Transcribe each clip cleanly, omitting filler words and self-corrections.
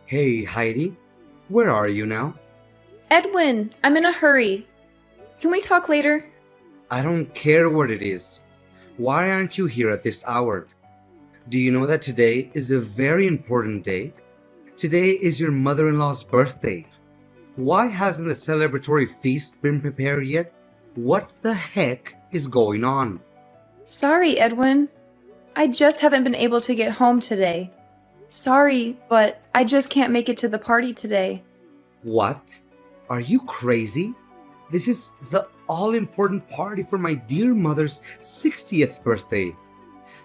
Hey, Heidi, where are you now? Edwin, I'm in a hurry. Can we talk later? I don't care what it is. Why aren't you here at this hour? Do you know that today is a very important day? Today is your mother in law's birthday. Why hasn't the celebratory feast been prepared yet? What the heck is going on? Sorry, Edwin. I just haven't been able to get home today. Sorry, but I just can't make it to the party today. What? Are you crazy? This is the all important party for my dear mother's 60th birthday.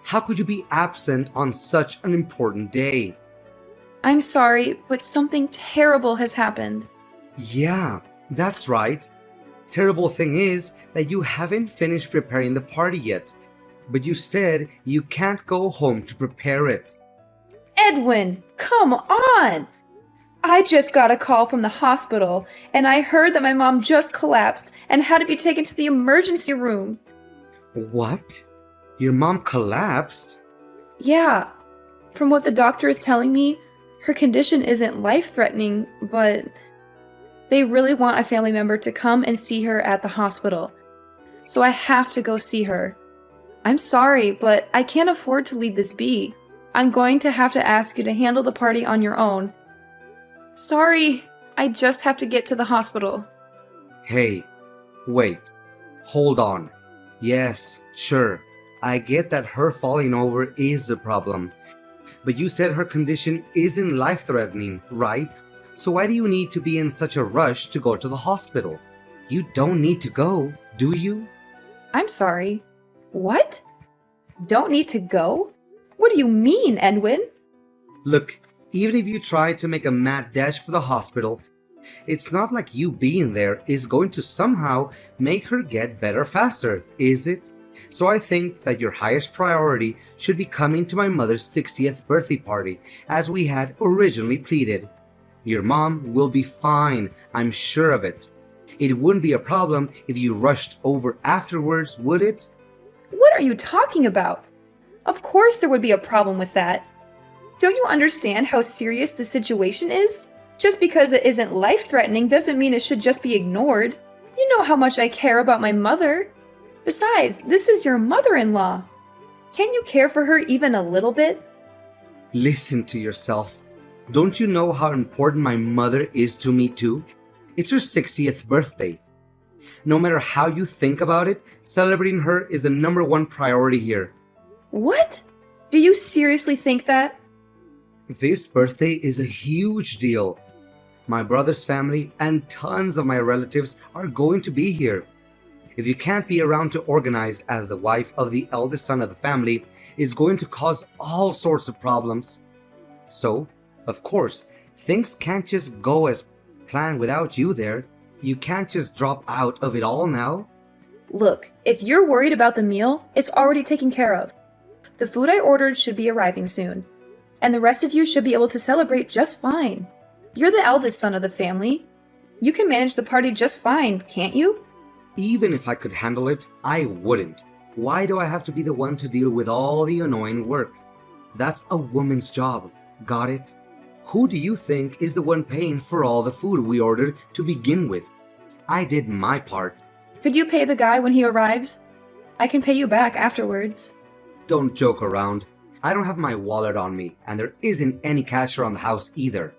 How could you be absent on such an important day? I'm sorry, but something terrible has happened. Yeah, that's right. Terrible thing is that you haven't finished preparing the party yet. But you said you can't go home to prepare it. Edwin, come on! I just got a call from the hospital, and I heard that my mom just collapsed and had to be taken to the emergency room. What? Your mom collapsed? Yeah, from what the doctor is telling me, her condition isn't life-threatening, but they really want a family member to come and see her at the hospital. So I have to go see her. I'm sorry, but I can't afford to leave this be. I'm going to have to ask you to handle the party on your own. Sorry, I just have to get to the hospital. Hey, wait. Hold on. Yes, sure. I get that her falling over is the problem. But you said her condition isn't life threatening, right? So why do you need to be in such a rush to go to the hospital? You don't need to go, do you? I'm sorry. What? Don't need to go? What do you mean, Edwin? Look, even if you try to make a mad dash for the hospital, it's not like you being there is going to somehow make her get better faster, is it? So I think that your highest priority should be coming to my mother's 60th birthday party, as we had originally pleaded. Your mom will be fine, I'm sure of it. It wouldn't be a problem if you rushed over afterwards, would it? What are you talking about? Of course there would be a problem with that. Don't you understand how serious the situation is? Just because it isn't life-threatening doesn't mean it should just be ignored. You know how much I care about my mother. Besides, this is your mother-in-law. Can you care for her even a little bit? Listen to yourself. Don't you know how important my mother is to me too? It's her 60th birthday. No matter how you think about it, celebrating her is the number one priority here. What? Do you seriously think that? This birthday is a huge deal. My brother's family and tons of my relatives are going to be here. If you can't be around to organize as the wife of the eldest son of the family, it's going to cause all sorts of problems. So, of course, things can't just go as planned without you there. You can't just drop out of it all now. Look, if you're worried about the meal, it's already taken care of. The food I ordered should be arriving soon, and the rest of you should be able to celebrate just fine. You're the eldest son of the family. You can manage the party just fine, can't you? Even if I could handle it, I wouldn't. Why do I have to be the one to deal with all the annoying work? That's a woman's job. Got it? Who do you think is the one paying for all the food we ordered to begin with? I did my part. Could you pay the guy when he arrives? I can pay you back afterwards. Don't joke around. I don't have my wallet on me, and there isn't any cash around the house either.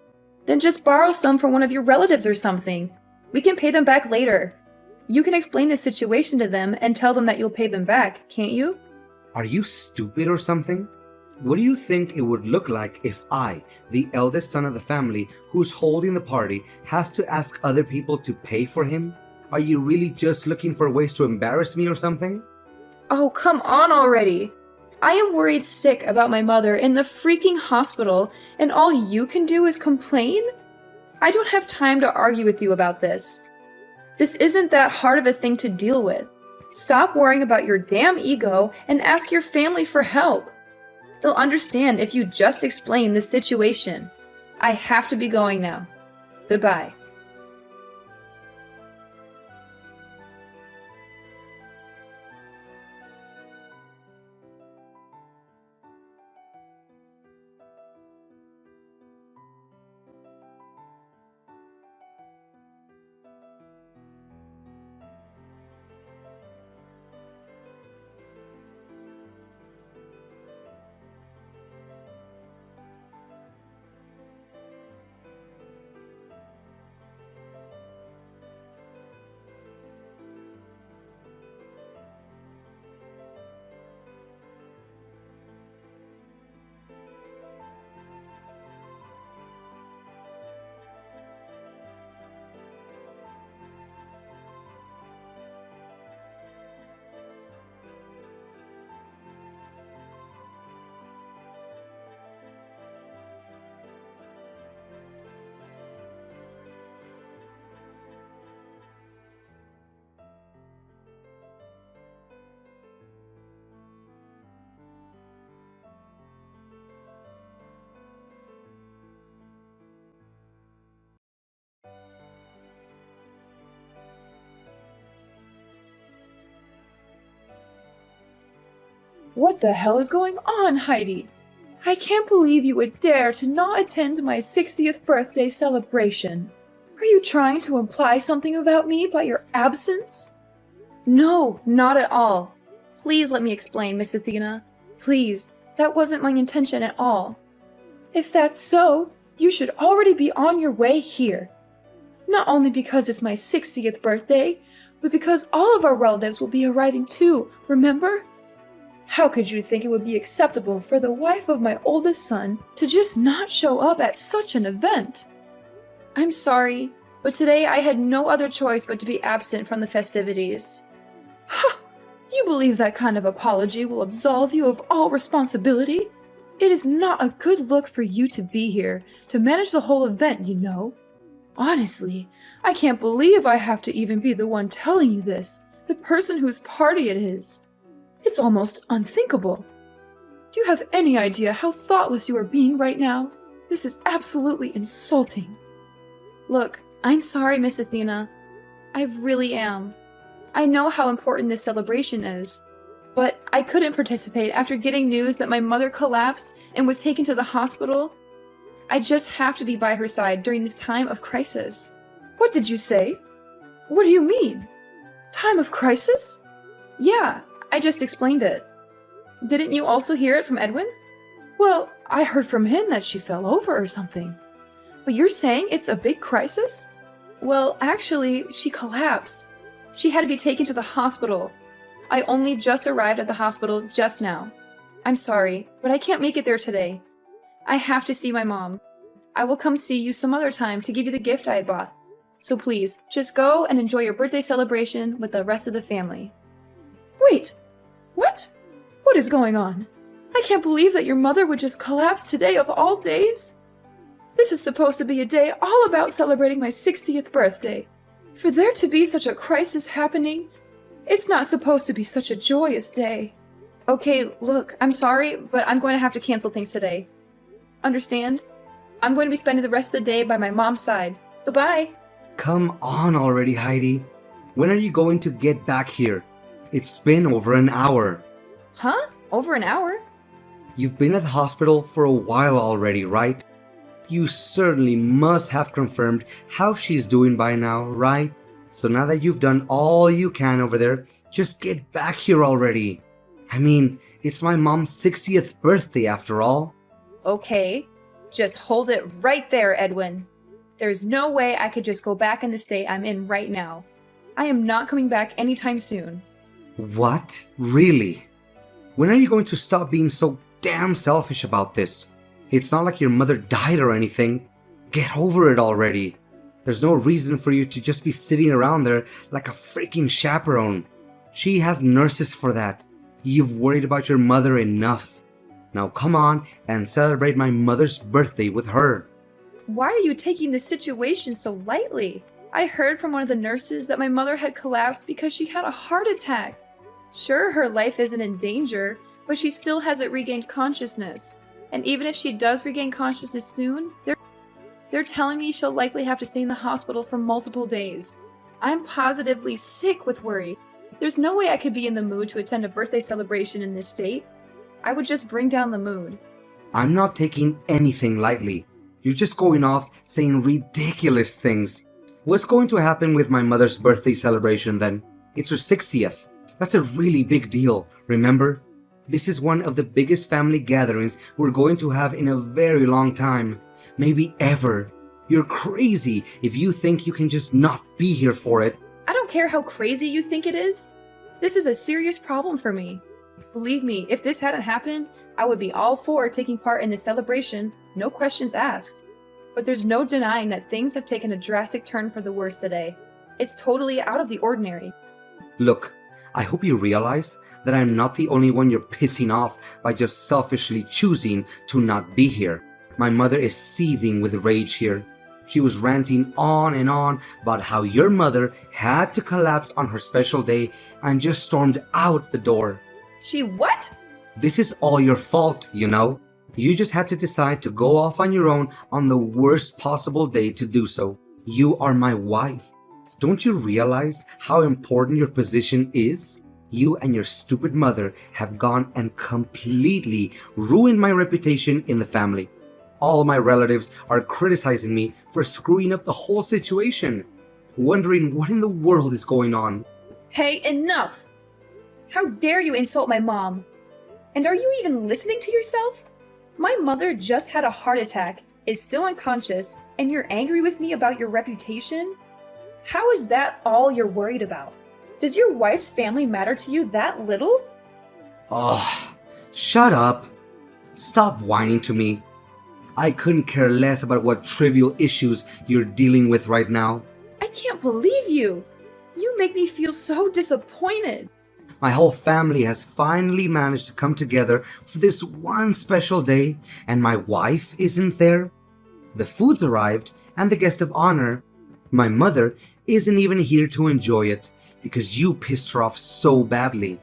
Then just borrow some from one of your relatives or something. We can pay them back later. You can explain the situation to them and tell them that you'll pay them back, can't you? Are you stupid or something? What do you think it would look like if I, the eldest son of the family who's holding the party, has to ask other people to pay for him? Are you really just looking for ways to embarrass me or something? Oh, come on already. I am worried sick about my mother in the freaking hospital, and all you can do is complain? I don't have time to argue with you about this. This isn't that hard of a thing to deal with. Stop worrying about your damn ego and ask your family for help. They'll understand if you just explain the situation. I have to be going now. Goodbye. What the hell is going on, Heidi? I can't believe you would dare to not attend my 60th birthday celebration. Are you trying to imply something about me by your absence? No, not at all. Please let me explain, Miss Athena. Please, that wasn't my intention at all. If that's so, you should already be on your way here. Not only because it's my 60th birthday, but because all of our relatives will be arriving too, remember? How could you think it would be acceptable for the wife of my oldest son to just not show up at such an event? I'm sorry, but today I had no other choice but to be absent from the festivities. Huh! You believe that kind of apology will absolve you of all responsibility? It is not a good look for you to be here, to manage the whole event, you know. Honestly, I can't believe I have to even be the one telling you this, the person whose party it is. It's almost unthinkable. Do you have any idea how thoughtless you are being right now? This is absolutely insulting. Look, I'm sorry, Miss Athena. I really am. I know how important this celebration is, but I couldn't participate after getting news that my mother collapsed and was taken to the hospital. I just have to be by her side during this time of crisis. What did you say? What do you mean? Time of crisis? Yeah, I just explained it. Didn't you also hear it from Edwin? Well, I heard from him that she fell over or something. But you're saying it's a big crisis? Well, actually, she collapsed. She had to be taken to the hospital. I only just arrived at the hospital just now. I'm sorry, but I can't make it there today. I have to see my mom. I will come see you some other time to give you the gift I bought. So please, just go and enjoy your birthday celebration with the rest of the family. Wait! What? What is going on? I can't believe that your mother would just collapse today of all days. This is supposed to be a day all about celebrating my 60th birthday. For there to be such a crisis happening, it's not supposed to be such a joyous day. Okay, look, I'm sorry, but I'm going to have to cancel things today. Understand? I'm going to be spending the rest of the day by my mom's side. Goodbye! Come on already, Heidi. When are you going to get back here? It's been over an hour. Huh? Over an hour? You've been at the hospital for a while already, right? You certainly must have confirmed how she's doing by now, right? So now that you've done all you can over there, just get back here already. I mean, it's my mom's 60th birthday after all. Okay, just hold it right there, Edwin. There's no way I could just go back in the state I'm in right now. I am not coming back anytime soon. What? Really? When are you going to stop being so damn selfish about this? It's not like your mother died or anything. Get over it already. There's no reason for you to just be sitting around there like a freaking chaperone. She has nurses for that. You've worried about your mother enough. Now come on and celebrate my mother's birthday with her. Why are you taking this situation so lightly? I heard from one of the nurses that my mother had collapsed because she had a heart attack. Sure, her life isn't in danger, but she still hasn't regained consciousness. And even if she does regain consciousness soon, they're telling me she'll likely have to stay in the hospital for multiple days. I'm positively sick with worry. There's no way I could be in the mood to attend a birthday celebration in this state. I would just bring down the mood. I'm not taking anything lightly. You're just going off saying ridiculous things. What's going to happen with my mother's birthday celebration then? It's her 60th. That's a really big deal, remember? This is one of the biggest family gatherings we're going to have in a very long time. Maybe ever. You're crazy if you think you can just not be here for it. I don't care how crazy you think it is. This is a serious problem for me. Believe me, if this hadn't happened, I would be all for taking part in this celebration, no questions asked. But there's no denying that things have taken a drastic turn for the worse today. It's totally out of the ordinary. Look, I hope you realize that I'm not the only one you're pissing off by just selfishly choosing to not be here. My mother is seething with rage here. She was ranting on and on about how your mother had to collapse on her special day and just stormed out the door. She what? This is all your fault, you know. You just had to decide to go off on your own on the worst possible day to do so. You are my wife. Don't you realize how important your position is? You and your stupid mother have gone and completely ruined my reputation in the family. All my relatives are criticizing me for screwing up the whole situation, wondering what in the world is going on. Hey, enough! How dare you insult my mom? And are you even listening to yourself? My mother just had a heart attack, is still unconscious, and you're angry with me about your reputation? How is that all you're worried about? Does your wife's family matter to you that little? Oh, shut up. Stop whining to me. I couldn't care less about what trivial issues you're dealing with right now. I can't believe you! You make me feel so disappointed. My whole family has finally managed to come together for this one special day, and my wife isn't there. The food's arrived, and the guest of honor, my mother, isn't even here to enjoy it because you pissed her off so badly.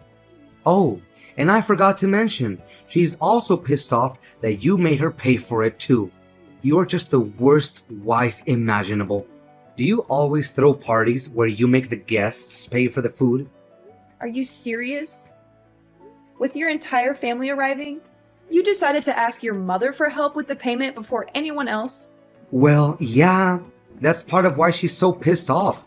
Oh, and I forgot to mention, she's also pissed off that you made her pay for it too. You're just the worst wife imaginable. Do you always throw parties where you make the guests pay for the food? Are you serious? With your entire family arriving, you decided to ask your mother for help with the payment before anyone else? Well, yeah, that's part of why she's so pissed off.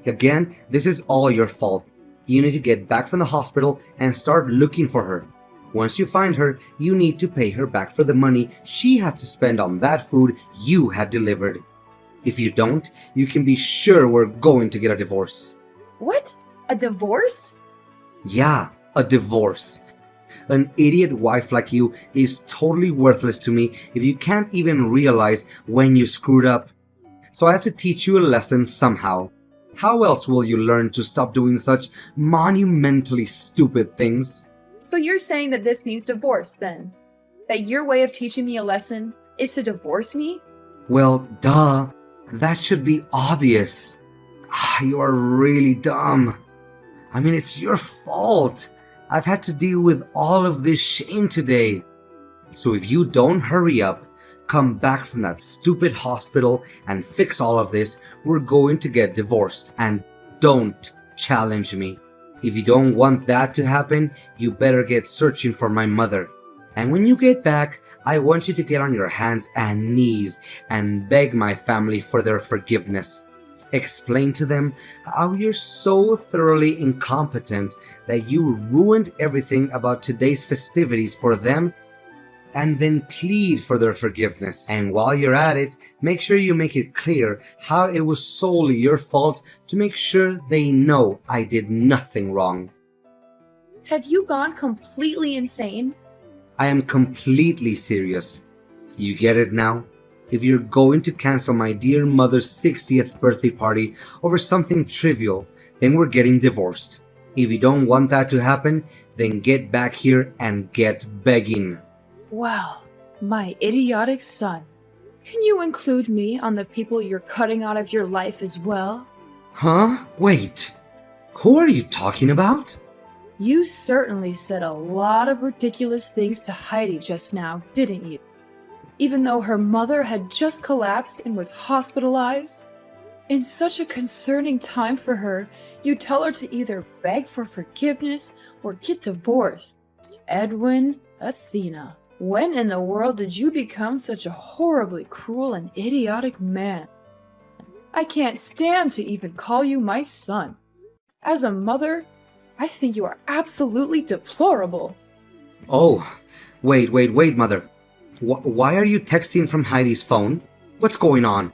Again, this is all your fault. You need to get back from the hospital and start looking for her. Once you find her, you need to pay her back for the money she had to spend on that food you had delivered. If you don't, you can be sure we're going to get a divorce. What? A divorce? Yeah, a divorce. An idiot wife like you is totally worthless to me if you can't even realize when you screwed up. So I have to teach you a lesson somehow. How else will you learn to stop doing such monumentally stupid things? So you're saying that this means divorce, then? That your way of teaching me a lesson is to divorce me? Well, duh. That should be obvious. You are really dumb. I mean, it's your fault. I've had to deal with all of this shame today. So if you don't hurry up, come back from that stupid hospital and fix all of this, we're going to get divorced. And don't challenge me. If you don't want that to happen, you better get searching for my mother. And when you get back, I want you to get on your hands and knees and beg my family for their forgiveness. Explain to them how you're so thoroughly incompetent that you ruined everything about today's festivities for them, and then plead for their forgiveness. And while you're at it, make sure you make it clear how it was solely your fault to make sure they know I did nothing wrong. Have you gone completely insane? I am completely serious. You get it now? If you're going to cancel my dear mother's 60th birthday party over something trivial, then we're getting divorced. If you don't want that to happen, then get back here and get begging. Well, my idiotic son. Can you include me on the people you're cutting out of your life as well? Huh? Wait. Who are you talking about? You certainly said a lot of ridiculous things to Heidi just now, didn't you? Even though her mother had just collapsed and was hospitalized? In such a concerning time for her, you tell her to either beg for forgiveness or get divorced. Edwin, Athena, when in the world did you become such a horribly cruel and idiotic man? I can't stand to even call you my son. As a mother, I think you are absolutely deplorable. Oh, wait, mother. Why are you texting from Heidi's phone? What's going on?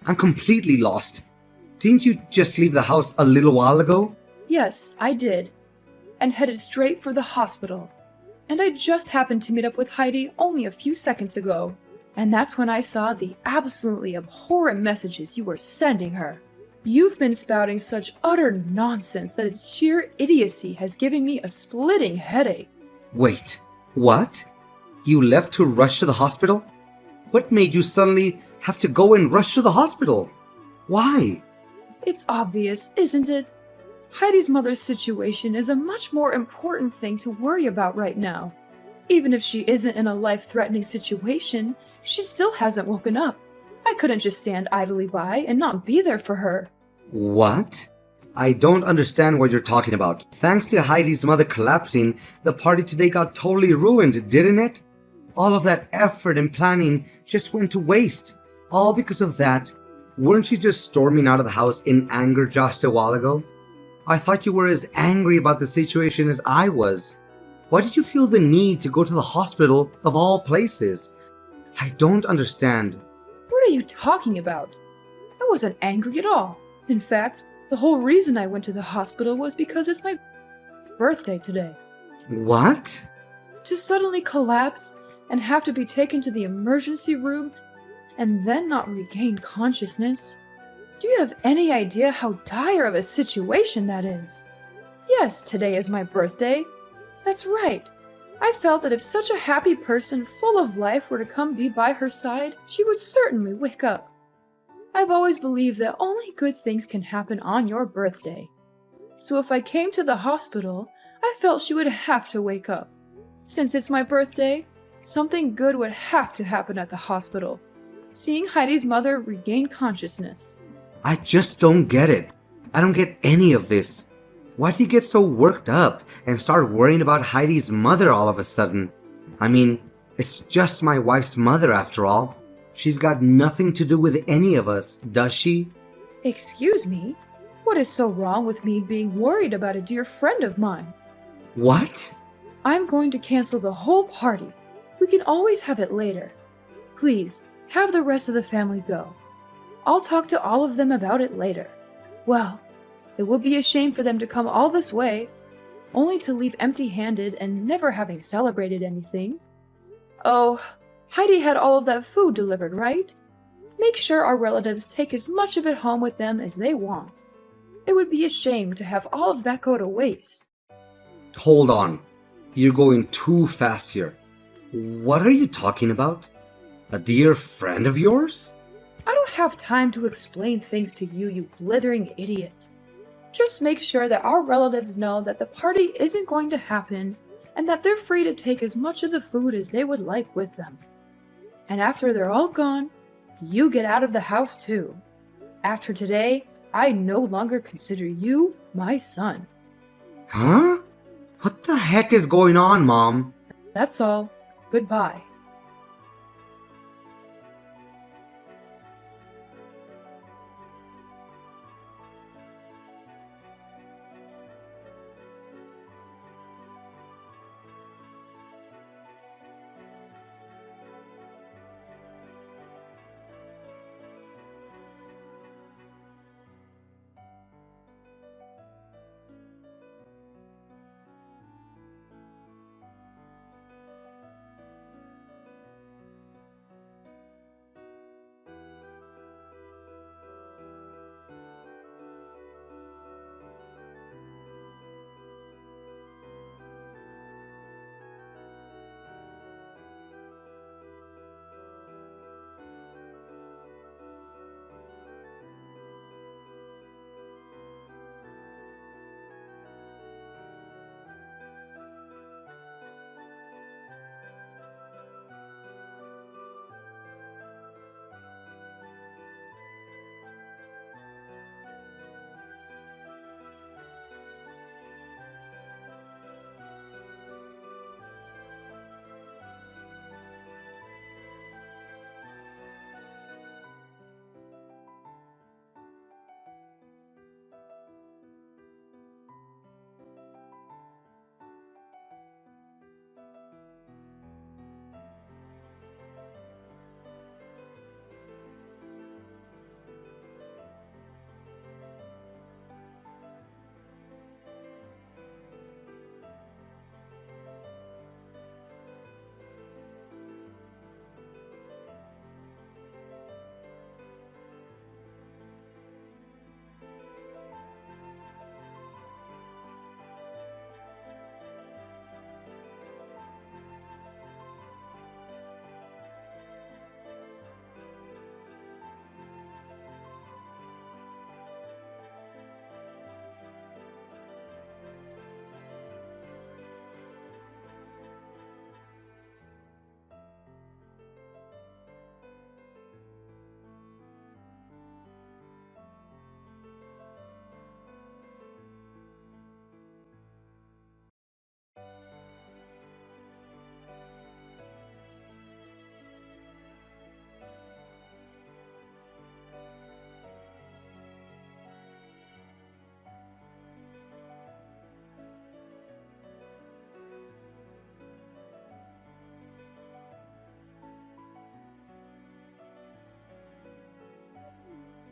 I'm completely lost. Didn't you just leave the house a little while ago? Yes, I did. And headed straight for the hospital. And I just happened to meet up with Heidi only a few seconds ago. And that's when I saw the absolutely abhorrent messages you were sending her. You've been spouting such utter nonsense that its sheer idiocy has given me a splitting headache. Wait, what? You left to rush to the hospital? What made you suddenly have to go and rush to the hospital? Why? It's obvious, isn't it? Heidi's mother's situation is a much more important thing to worry about right now. Even if she isn't in a life-threatening situation, she still hasn't woken up. I couldn't just stand idly by and not be there for her. What? I don't understand what you're talking about. Thanks to Heidi's mother collapsing, the party today got totally ruined, didn't it? All of that effort and planning just went to waste. All because of that. Weren't you just storming out of the house in anger just a while ago? I thought you were as angry about the situation as I was. Why did you feel the need to go to the hospital of all places? I don't understand. What are you talking about? I wasn't angry at all. In fact, the whole reason I went to the hospital was because it's my birthday today. What? To suddenly collapse and have to be taken to the emergency room and then not regain consciousness? Do you have any idea how dire of a situation that is? Yes, today is my birthday. That's right. I felt that if such a happy person full of life were to come be by her side, she would certainly wake up. I've always believed that only good things can happen on your birthday. So if I came to the hospital, I felt she would have to wake up. Since it's my birthday, something good would have to happen at the hospital. Seeing Heidi's mother regain consciousness. I just don't get it. I don't get any of this. Why do you get so worked up and start worrying about Heidi's mother all of a sudden? I mean, it's just my wife's mother after all. She's got nothing to do with any of us, does she? Excuse me? What is so wrong with me being worried about a dear friend of mine? What? I'm going to cancel the whole party. We can always have it later. Please, have the rest of the family go. I'll talk to all of them about it later. Well, it would be a shame for them to come all this way, only to leave empty-handed and never having celebrated anything. Oh, Heidi had all of that food delivered, right? Make sure our relatives take as much of it home with them as they want. It would be a shame to have all of that go to waste. Hold on. You're going too fast here. What are you talking about? A dear friend of yours? I don't have time to explain things to you, you blithering idiot. Just make sure that our relatives know that the party isn't going to happen and that they're free to take as much of the food as they would like with them. And after they're all gone, you get out of the house too. After today, I no longer consider you my son. Huh? What the heck is going on, Mom? That's all. Goodbye.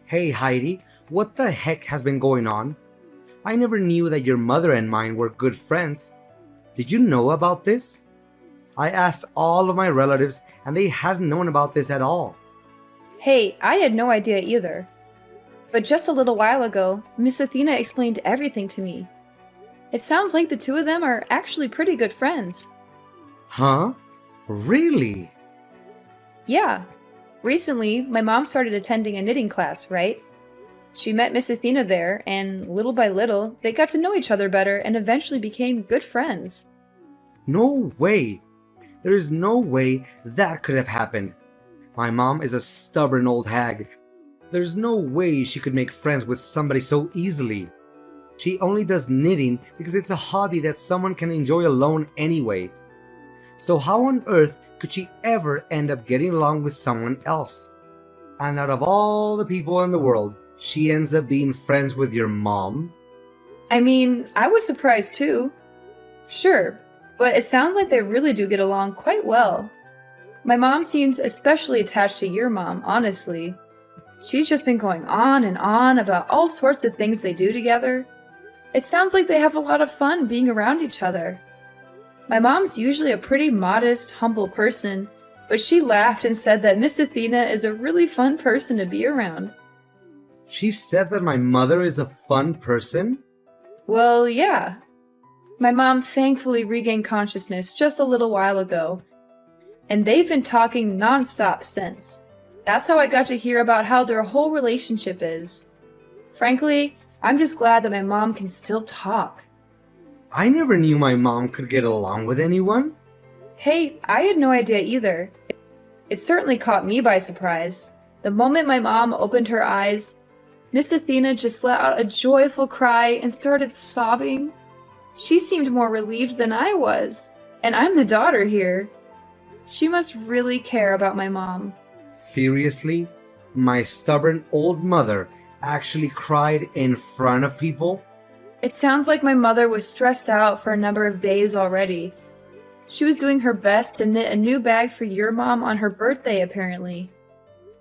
Hey Heidi, what the heck has been going on? I never knew that your mother and mine were good friends. Did you know about this? I asked all of my relatives and they hadn't known about this at all. Hey, I had no idea either. But just a little while ago, Miss Athena explained everything to me. It sounds like the two of them are actually pretty good friends. Huh? Really? Yeah. Recently, my mom started attending a knitting class, right? She met Miss Athena there, and little by little, they got to know each other better and eventually became good friends. No way! There is no way that could have happened. My mom is a stubborn old hag. There's no way she could make friends with somebody so easily. She only does knitting because it's a hobby that someone can enjoy alone anyway. So how on earth could she ever end up getting along with someone else? And out of all the people in the world, she ends up being friends with your mom? I mean, I was surprised too. Sure, but it sounds like they really do get along quite well. My mom seems especially attached to your mom, honestly. She's just been going on and on about all sorts of things they do together. It sounds like they have a lot of fun being around each other. My mom's usually a pretty modest, humble person, but she laughed and said that Miss Athena is a really fun person to be around. She said that my mother is a fun person? Well, yeah. My mom thankfully regained consciousness just a little while ago, and they've been talking nonstop since. That's how I got to hear about how their whole relationship is. Frankly, I'm just glad that my mom can still talk. I never knew my mom could get along with anyone. Hey, I had no idea either. It certainly caught me by surprise. The moment my mom opened her eyes, Miss Athena just let out a joyful cry and started sobbing. She seemed more relieved than I was, and I'm the daughter here. She must really care about my mom. Seriously? My stubborn old mother actually cried in front of people? It sounds like my mother was stressed out for a number of days already. She was doing her best to knit a new bag for your mom on her birthday, apparently.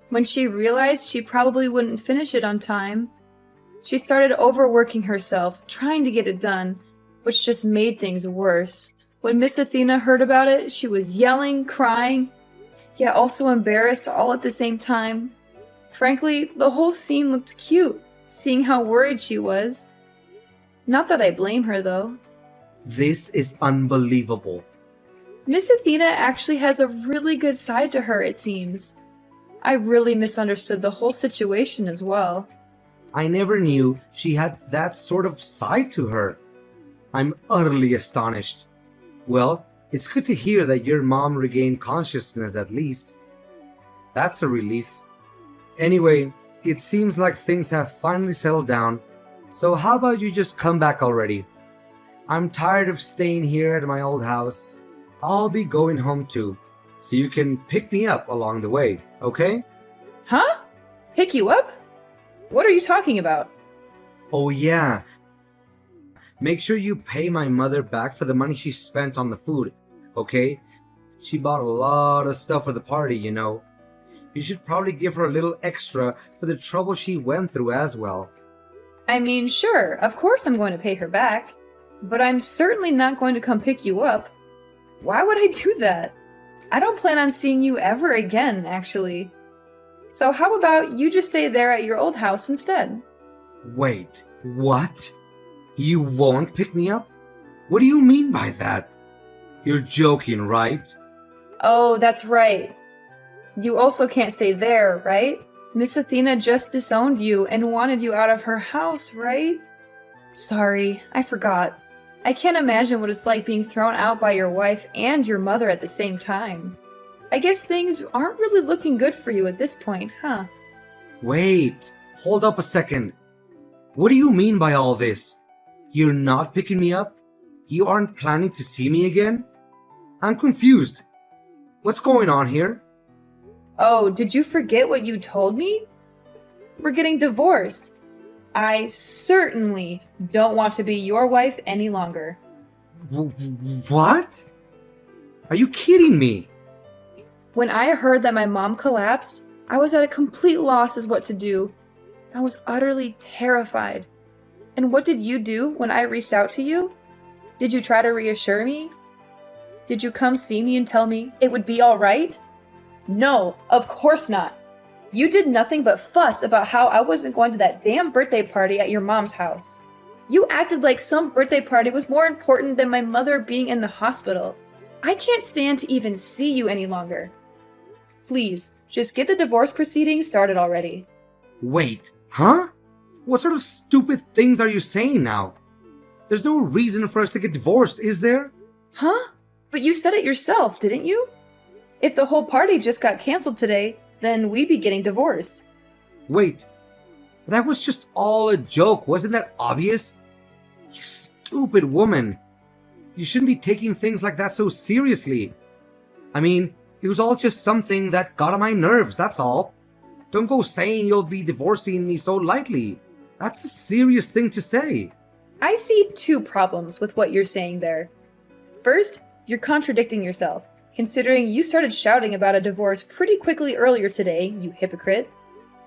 When she realized she probably wouldn't finish it on time, she started overworking herself, trying to get it done, which just made things worse. When Miss Athena heard about it, she was yelling, crying, yet also embarrassed all at the same time. Frankly, the whole scene looked cute, seeing how worried she was. Not that I blame her, though. This is unbelievable. Miss Athena actually has a really good side to her, it seems. I really misunderstood the whole situation as well. I never knew she had that sort of side to her. I'm utterly astonished. Well, it's good to hear that your mom regained consciousness at least. That's a relief. Anyway, it seems like things have finally settled down, so how about you just come back already? I'm tired of staying here at my old house. I'll be going home too, so you can pick me up along the way, okay? Huh? Pick you up? What are you talking about? Oh yeah. Make sure you pay my mother back for the money she spent on the food, okay? She bought a lot of stuff for the party, you know. You should probably give her a little extra for the trouble she went through as well. I mean, sure, of course I'm going to pay her back. But I'm certainly not going to come pick you up. Why would I do that? I don't plan on seeing you ever again, actually. So how about you just stay there at your old house instead? Wait, what? You won't pick me up? What do you mean by that? You're joking, right? Oh, that's right. You also can't stay there, right? Miss Athena just disowned you and wanted you out of her house, right? Sorry, I forgot. I can't imagine what it's like being thrown out by your wife and your mother at the same time. I guess things aren't really looking good for you at this point, huh? Wait, hold up a second. What do you mean by all this? You're not picking me up? You aren't planning to see me again? I'm confused. What's going on here? Oh, did you forget what you told me? We're getting divorced. I certainly don't want to be your wife any longer. What? Are you kidding me? When I heard that my mom collapsed, I was at a complete loss as what to do. I was utterly terrified. And what did you do when I reached out to you? Did you try to reassure me? Did you come see me and tell me it would be all right? No, of course not. You did nothing but fuss about how I wasn't going to that damn birthday party at your mom's house. You acted like some birthday party was more important than my mother being in the hospital. I can't stand to even see you any longer. Please, just get the divorce proceedings started already. Wait, huh? What sort of stupid things are you saying now? There's no reason for us to get divorced, is there? Huh? But you said it yourself, didn't you? If the whole party just got canceled today, then we'd be getting divorced. Wait, that was just all a joke, wasn't that obvious? You stupid woman. You shouldn't be taking things like that so seriously. I mean, it was all just something that got on my nerves, that's all. Don't go saying you'll be divorcing me so lightly. That's a serious thing to say. I see two problems with what you're saying there. First, you're contradicting yourself, considering you started shouting about a divorce pretty quickly earlier today, you hypocrite.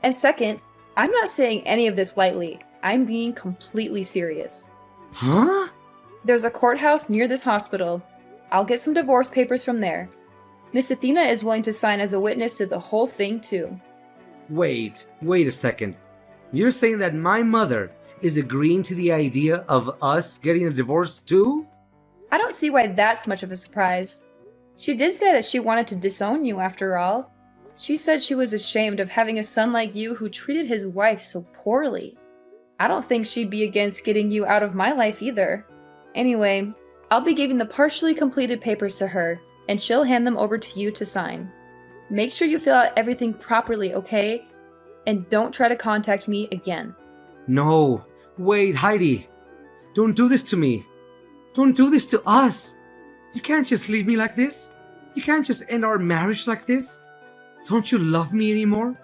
And second, I'm not saying any of this lightly. I'm being completely serious. Huh? There's a courthouse near this hospital. I'll get some divorce papers from there. Miss Athena is willing to sign as a witness to the whole thing, too. Wait a second. You're saying that my mother is agreeing to the idea of us getting a divorce too? I don't see why that's much of a surprise. She did say that she wanted to disown you after all. She said she was ashamed of having a son like you who treated his wife so poorly. I don't think she'd be against getting you out of my life either. Anyway, I'll be giving the partially completed papers to her, and she'll hand them over to you to sign. Make sure you fill out everything properly, okay? And don't try to contact me again. No. Wait, Heidi. Don't do this to me. Don't do this to us. You can't just leave me like this. You can't just end our marriage like this. Don't you love me anymore?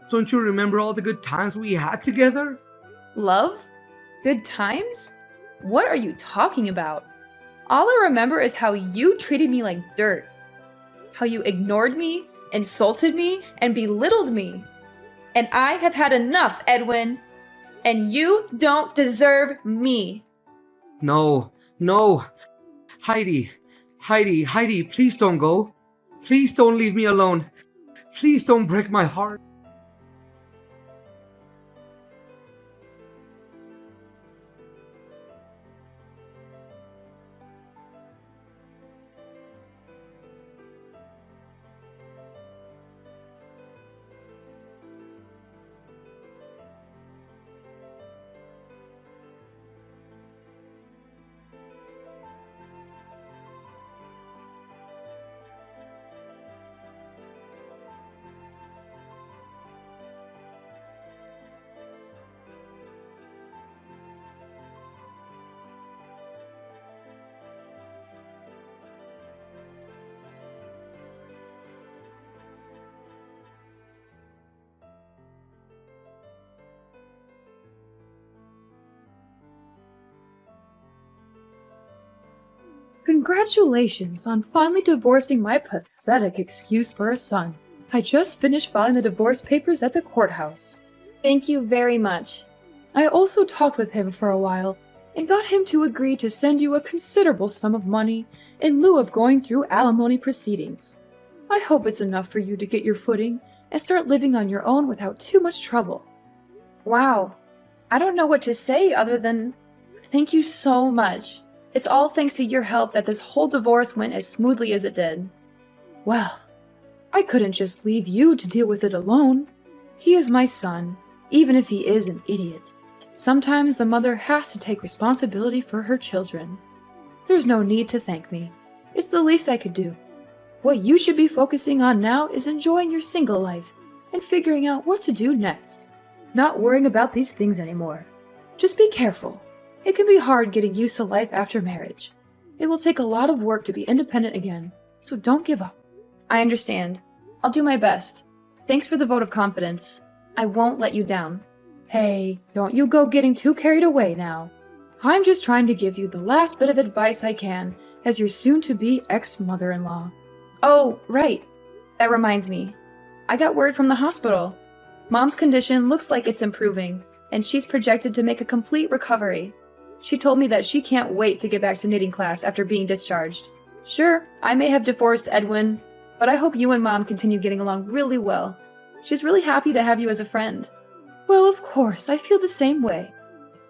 Don't you remember all the good times we had together? Love? Good times? What are you talking about? All I remember is how you treated me like dirt. How you ignored me, insulted me, and belittled me. And I have had enough, Edwin. And you don't deserve me. No. Heidi, please don't go. Please don't leave me alone. Please don't break my heart. Congratulations on finally divorcing my pathetic excuse for a son. I just finished filing the divorce papers at the courthouse. Thank you very much. I also talked with him for a while and got him to agree to send you a considerable sum of money in lieu of going through alimony proceedings. I hope it's enough for you to get your footing and start living on your own without too much trouble. Wow. I don't know what to say other than thank you so much. It's all thanks to your help that this whole divorce went as smoothly as it did. Well, I couldn't just leave you to deal with it alone. He is my son, even if he is an idiot. Sometimes the mother has to take responsibility for her children. There's no need to thank me. It's the least I could do. What you should be focusing on now is enjoying your single life and figuring out what to do next. Not worrying about these things anymore. Just be careful. It can be hard getting used to life after marriage. It will take a lot of work to be independent again, so don't give up. I understand. I'll do my best. Thanks for the vote of confidence. I won't let you down. Hey, don't you go getting too carried away now. I'm just trying to give you the last bit of advice I can as your soon-to-be ex-mother-in-law. Oh, right. That reminds me. I got word from the hospital. Mom's condition looks like it's improving, and she's projected to make a complete recovery. She told me that she can't wait to get back to knitting class after being discharged. Sure, I may have divorced Edwin, but I hope you and Mom continue getting along really well. She's really happy to have you as a friend. Well, of course, I feel the same way.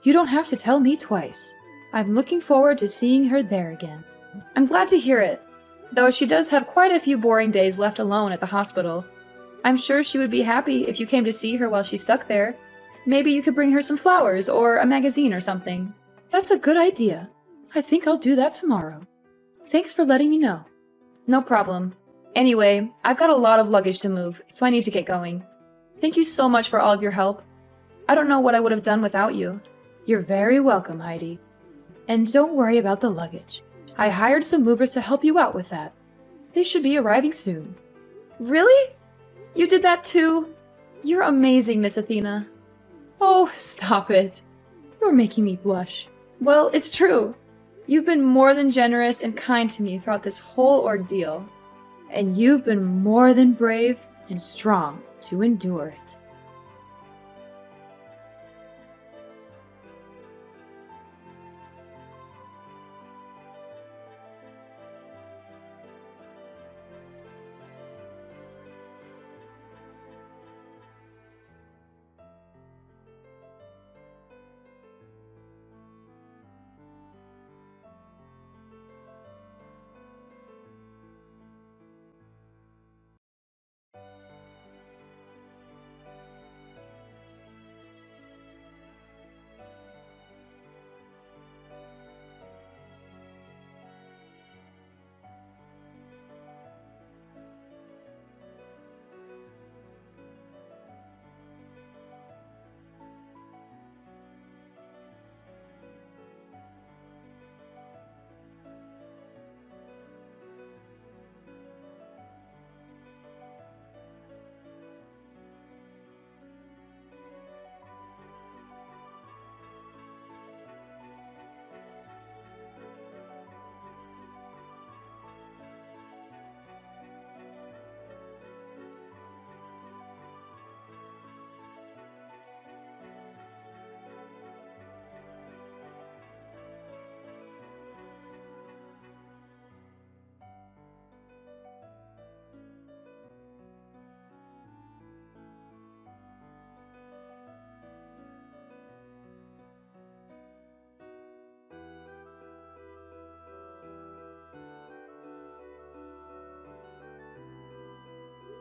You don't have to tell me twice. I'm looking forward to seeing her there again. I'm glad to hear it, though she does have quite a few boring days left alone at the hospital. I'm sure she would be happy if you came to see her while she's stuck there. Maybe you could bring her some flowers or a magazine or something. That's a good idea. I think I'll do that tomorrow. Thanks for letting me know. No problem. Anyway, I've got a lot of luggage to move, so I need to get going. Thank you so much for all of your help. I don't know what I would have done without you. You're very welcome, Heidi. And don't worry about the luggage. I hired some movers to help you out with that. They should be arriving soon. Really? You did that too? You're amazing, Miss Athena. Oh, stop it. You're making me blush. Well, it's true. You've been more than generous and kind to me throughout this whole ordeal. And you've been more than brave and strong to endure it.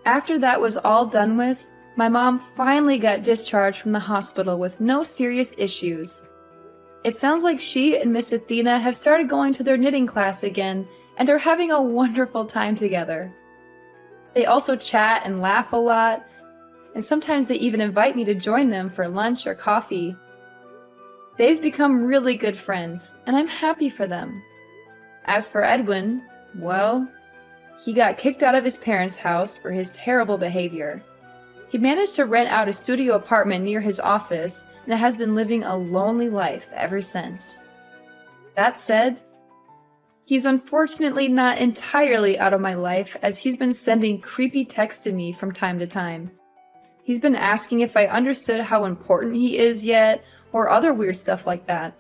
After that was all done with, my mom finally got discharged from the hospital with no serious issues. It sounds like she and Miss Athena have started going to their knitting class again and are having a wonderful time together. They also chat and laugh a lot, and sometimes they even invite me to join them for lunch or coffee. They've become really good friends, and I'm happy for them. As for Edwin, well, he got kicked out of his parents' house for his terrible behavior. He managed to rent out a studio apartment near his office and has been living a lonely life ever since. That said, he's unfortunately not entirely out of my life, as he's been sending creepy texts to me from time to time. He's been asking if I understood how important he is yet, or other weird stuff like that.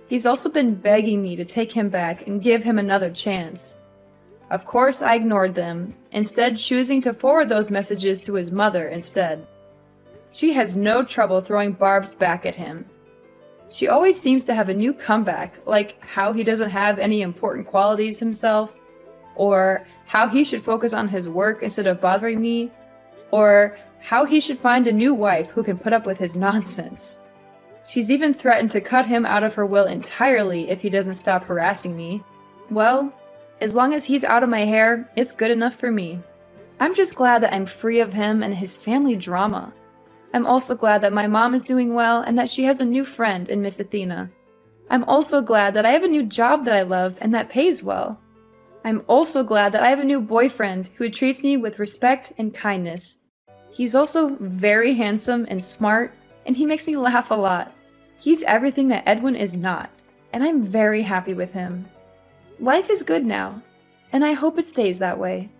He's also been begging me to take him back and give him another chance. Of course, I ignored them, instead choosing to forward those messages to his mother instead. She has no trouble throwing barbs back at him. She always seems to have a new comeback, like how he doesn't have any important qualities himself, or how he should focus on his work instead of bothering me, or how he should find a new wife who can put up with his nonsense. She's even threatened to cut him out of her will entirely if he doesn't stop harassing me. Well, as long as he's out of my hair, it's good enough for me. I'm just glad that I'm free of him and his family drama. I'm also glad that my mom is doing well and that she has a new friend in Miss Athena. I'm also glad that I have a new job that I love and that pays well. I'm also glad that I have a new boyfriend who treats me with respect and kindness. He's also very handsome and smart, and he makes me laugh a lot. He's everything that Edwin is not, and I'm very happy with him. Life is good now, and I hope it stays that way.